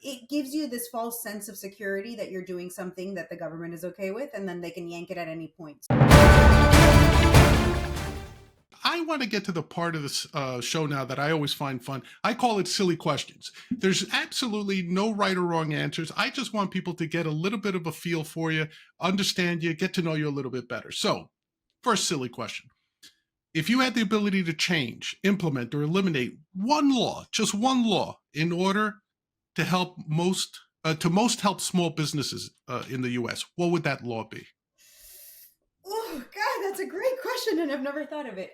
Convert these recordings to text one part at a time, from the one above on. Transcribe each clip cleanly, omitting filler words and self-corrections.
it gives you this false sense of security that you're doing something that the government is okay with, and then they can yank it at any point. I want to get to the part of this show now that I always find fun. I call it silly questions. There's absolutely no right or wrong answers. I just want people to get a little bit of a feel for you, understand you, get to know you a little bit better. So, first silly question. If you had the ability to change, implement, or eliminate one law, just one law, in order to help most help small businesses in the U.S., what would that law be? Oh God, that's a great question, and I've never thought of it.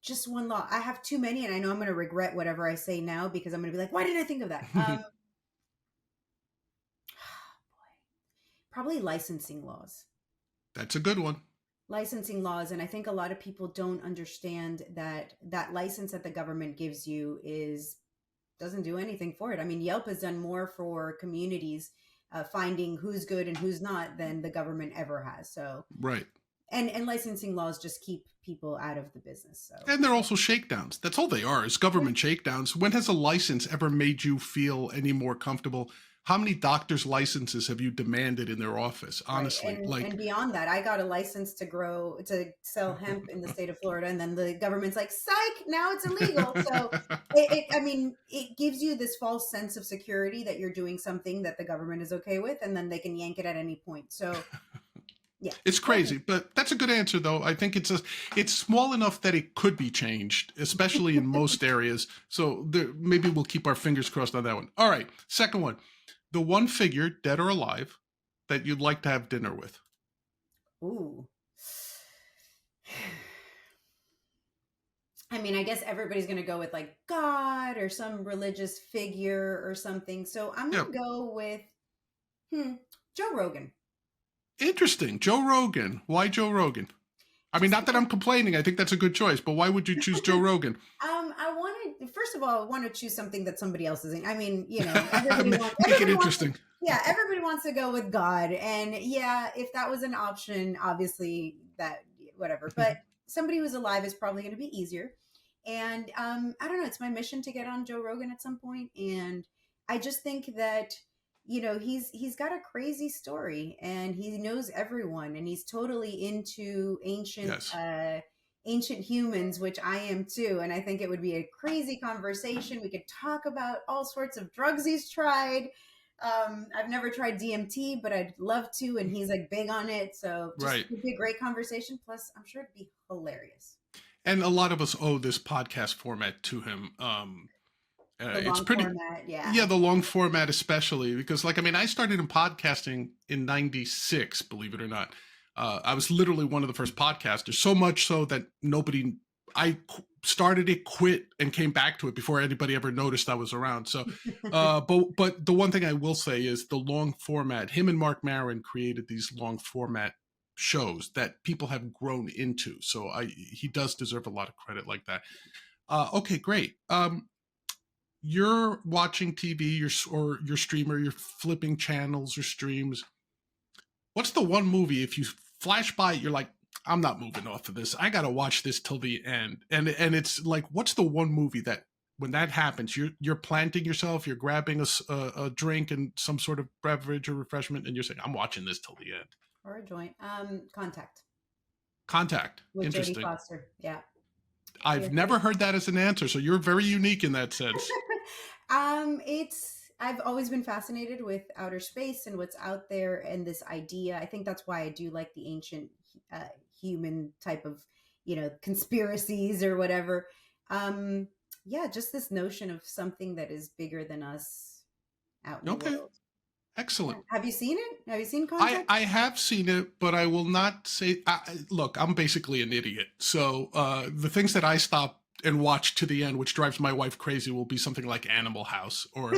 Just one law. I have too many, and I know I'm going to regret whatever I say now because I'm going to be like, "Why did I think of that?" Probably licensing laws. That's a good one. Licensing laws, and I think a lot of people don't understand that license that the government gives you doesn't do anything for it. I mean, Yelp has done more for communities finding who's good and who's not than the government ever has. So right. And licensing laws just keep people out of the business. So. And they're also shakedowns. That's all they are, is government shakedowns. When has a license ever made you feel any more comfortable? How many doctors' licenses have you demanded in their office? Honestly, right. And beyond that, I got a license to sell hemp in the state of Florida, and then the government's like, "Psych! Now it's illegal." So, it gives you this false sense of security that you're doing something that the government is okay with, and then they can yank it at any point. So, yeah, it's crazy, but that's a good answer, though. I think it's small enough that it could be changed, especially in most areas. So maybe we'll keep our fingers crossed on that one. All right, second one. The one figure, dead or alive, that you'd like to have dinner with. Ooh. I mean, I guess everybody's going to go with like God or some religious figure or something. So I'm going to go with Joe Rogan. Interesting. Joe Rogan. Why Joe Rogan? I mean, not that I'm complaining. I think that's a good choice, but why would you choose Joe Rogan? First of all, I want to choose something that somebody else isn't. I mean, make it interesting. Everybody wants to go with God. And yeah, if that was an option, obviously that, whatever. But somebody who's alive is probably going to be easier. And I don't know, it's my mission to get on Joe Rogan at some point. And I just think that, he's got a crazy story and he knows everyone and he's totally into ancient humans, which I am too. And I think it would be a crazy conversation. We could talk about all sorts of drugs he's tried. I've never tried DMT, but I'd love to. And he's like big on it. So it would be a great conversation. Plus, I'm sure it'd be hilarious. And a lot of us owe this podcast format to him. It's pretty format, the long format, especially because I started in podcasting in 96, believe it or not. I was literally one of the first podcasters, so much so that I started it, quit, and came back to it before anybody ever noticed I was around. So, but the one thing I will say is the long format, him and Mark Maron created these long format shows that people have grown into. So he does deserve a lot of credit like that. Okay, great. You're watching TV, or your streamer, you're flipping channels or streams. What's the one movie, if you flash by it, you're like, I'm not moving off of this. I got to watch this till the end. And it's like, what's the one movie that when that happens, you're planting yourself, you're grabbing a drink and some sort of beverage or refreshment, and you're saying, I'm watching this till the end. Or a joint. Contact. With interesting. Jodie Foster. Yeah. I've never heard that as an answer, so you're very unique in that sense. I've always been fascinated with outer space and what's out there and this idea. I think that's why I do like the ancient human type of, conspiracies or whatever. Just this notion of something that is bigger than us out in the world. Excellent. Have you seen it? Have you seen Contact? I have seen it, but I will not say. Look, I'm basically an idiot. So the things that I stop and watch to the end, which drives my wife crazy, will be something like Animal House, or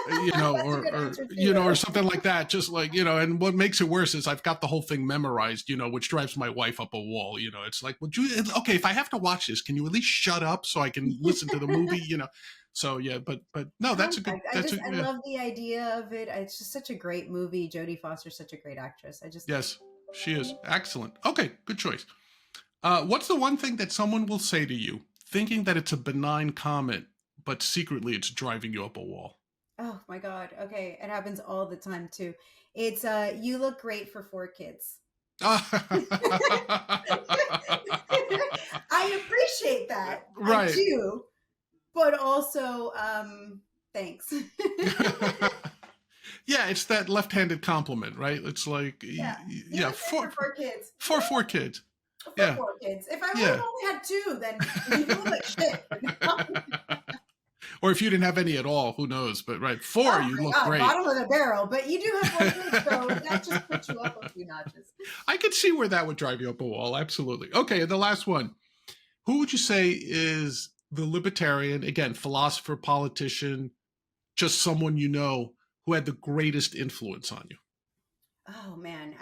or something like that. Just like and what makes it worse is I've got the whole thing memorized, which drives my wife up a wall. It's like, well, okay, if I have to watch this, can you at least shut up so I can listen to the movie? So yeah, but no, that's a good. I love the idea of it. It's just such a great movie. Jodie Foster's such a great actress. Yes, she is excellent. Okay, good choice. What's the one thing that someone will say to you, thinking that it's a benign comment, but secretly it's driving you up a wall? Oh my God. Okay. It happens all the time too. It's you look great for 4 kids. I appreciate that. I Right. do. But also, thanks. Yeah, it's that left-handed compliment, right? It's like, Yeah. You yeah, look great for 4 kids. for 4 kids. For Yeah, 4 kids. If I would yeah. have only had 2, then you look like shit. Or if you didn't have any at all, who knows? But right, 4, Oh you my look God, great. bottom of the barrel. But you do have 4 kids, so that just puts you up a few notches. I could see where that would drive you up a wall. Absolutely. Okay, and the last one. Who would you say is the libertarian, again, philosopher, politician, just someone you know who had the greatest influence on you? Oh man,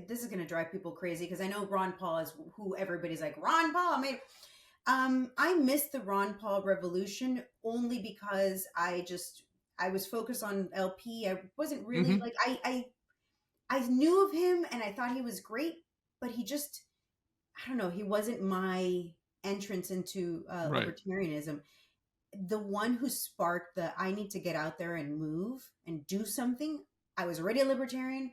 this is gonna drive people crazy because I know Ron Paul is who everybody's like. Ron Paul, maybe. I missed the Ron Paul revolution only because I was focused on LP. I wasn't really Mm-hmm. like I knew of him and I thought he was great, but he just I don't know. He wasn't my entrance into Right, libertarianism. The one who sparked the I need to get out there and move and do something. I was already a libertarian,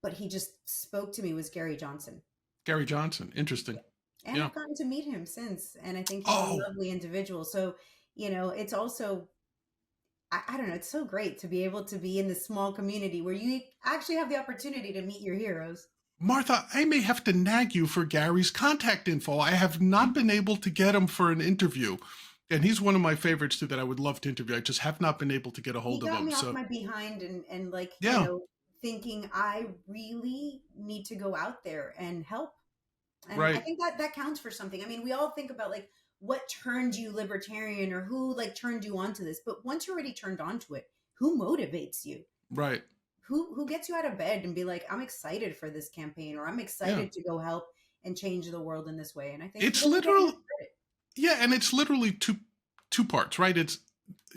but he just spoke to me was Gary Johnson. Gary Johnson. Interesting. And Yeah. I've gotten to meet him since, and I think he's a Oh, lovely individual. So, it's also I don't know, it's so great to be able to be in this small community where you actually have the opportunity to meet your heroes. Martha, I may have to nag you for Gary's contact info. I have not been able to get him for an interview. And he's one of my favorites too that I would love to interview. I just have not been able to get a He hold of got him. me off So, my behind and like, yeah, thinking I really need to go out there and help. And I right, think that counts for something. I mean, we all think about like what turned you libertarian or who like turned you onto this, but once you're already turned onto it, who motivates you? right. Who gets you out of bed and be like, I'm excited for this campaign or I'm Yeah. excited to go help and change the world in this way. And I think he It's doesn't get enough literal. credit. Yeah, and it's literally two parts, right? It's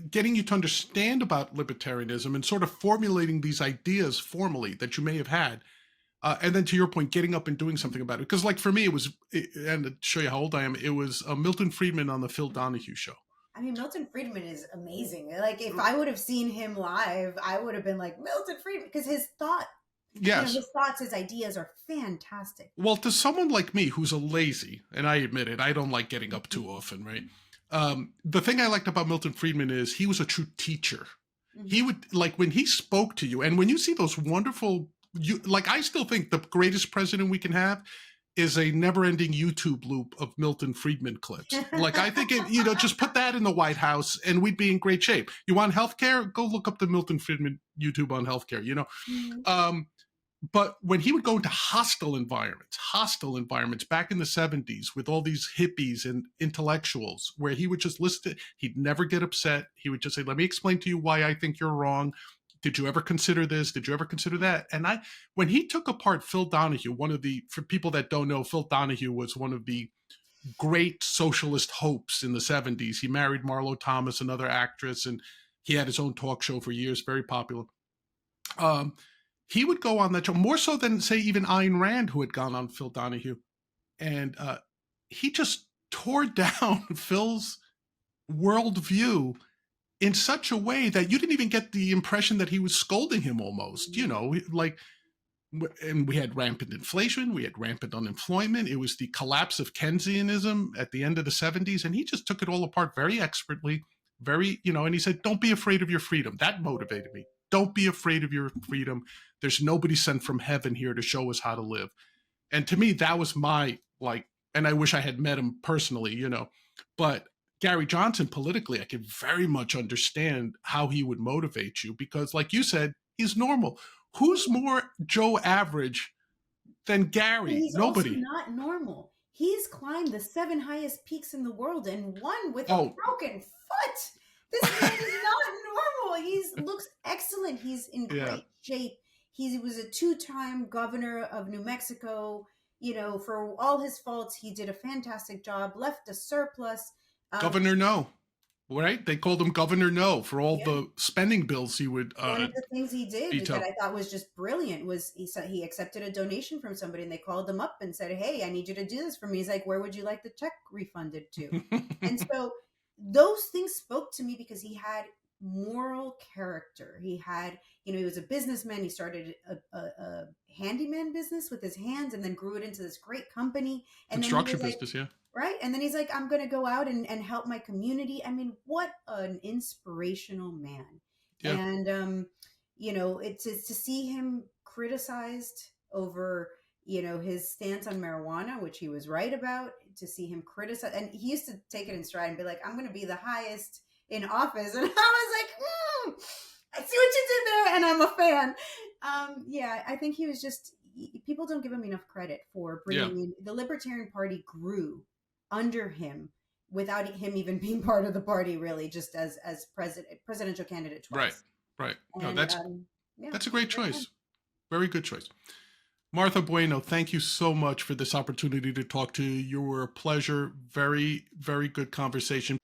getting you to understand about libertarianism and sort of formulating these ideas formally that you may have had. And then to your point, getting up and doing something about it. Because, like, for me, and to show you how old I am, it was Milton Friedman on the Phil Donahue show. I mean, Milton Friedman is amazing. Like, if I would have seen him live, I would have been like, Milton Friedman, because Yes. his thoughts, his ideas are fantastic. Well, to someone like me who's a lazy, and I admit it, I don't like getting up too often, right? The thing I liked about Milton Friedman is he was a true teacher. He Mm-hmm. would, like, when he spoke to you, and when you see those wonderful, like, I still think the greatest president we can have is a never-ending YouTube loop of Milton Friedman clips. Like, I think just put that in the White House and we'd be in great shape. You want healthcare? Go look up the Milton Friedman YouTube on healthcare. Mm-hmm. Um, but when he would go into hostile environments back in the 70s with all these hippies and intellectuals, where he would just listen, he'd never get upset. He would just say, let me explain to you why I think you're wrong. Did you ever consider this? Did you ever consider that? And when he took apart Phil Donahue, for people that don't know, Phil Donahue was one of the great socialist hopes in the 70s. He married Marlo Thomas, another actress, and he had his own talk show for years, very popular. Um, he would go on that show more so than, say, even Ayn Rand, who had gone on Phil Donahue. And he just tore down Phil's worldview in such a way that you didn't even get the impression that he was scolding him almost, like, and we had rampant inflation, we had rampant unemployment. It was the collapse of Keynesianism at the end of the 70s. And he just took it all apart very expertly, and he said, don't be afraid of your freedom. That motivated me. Don't be afraid of your freedom. There's nobody sent from heaven here to show us how to live. And to me, that was and I wish I had met him personally. But Gary Johnson, politically, I could very much understand how he would motivate you because, like you said, he's normal. Who's more Joe Average than And Gary? he's also Nobody. not normal. He's climbed the 7 highest peaks in the world and one with a Oh, broken foot. This man is not normal. He looks excellent. He's in yeah. great shape. He was a 2-time governor of New Mexico. For all his faults, he did a fantastic job, left a surplus. Governor No, right? They called him Governor No for all Yeah. the spending bills he would One of the things he did that veto. I thought was just brilliant was he said he accepted a donation from somebody and they called him up and said, "Hey, I need you to do this for me." He's like, "Where would you like the check refunded to?" And so those things spoke to me because he had moral character. He had, he was a businessman. He started a handyman business with his hands and then grew it into this great company. And then he Construction was like, business, yeah. right. And then he's like, I'm going to go out and help my community. I mean, what an inspirational man. Yeah. And, it's to see him criticized over, his stance on marijuana, which he was right about, to see him criticize. And he used to take it in stride and be like, I'm going to be the highest in office. And I was like, I see what you did there. And I'm a fan. Yeah, I think he was just, people don't give him enough credit for bringing in, the Libertarian Party grew under him without him even being part of the party, really, just as presidential candidate twice. Right. No, And that's a great choice. Very good choice. Martha Bueno, thank you so much for this opportunity to talk to you. You were a pleasure. Very, very good conversation.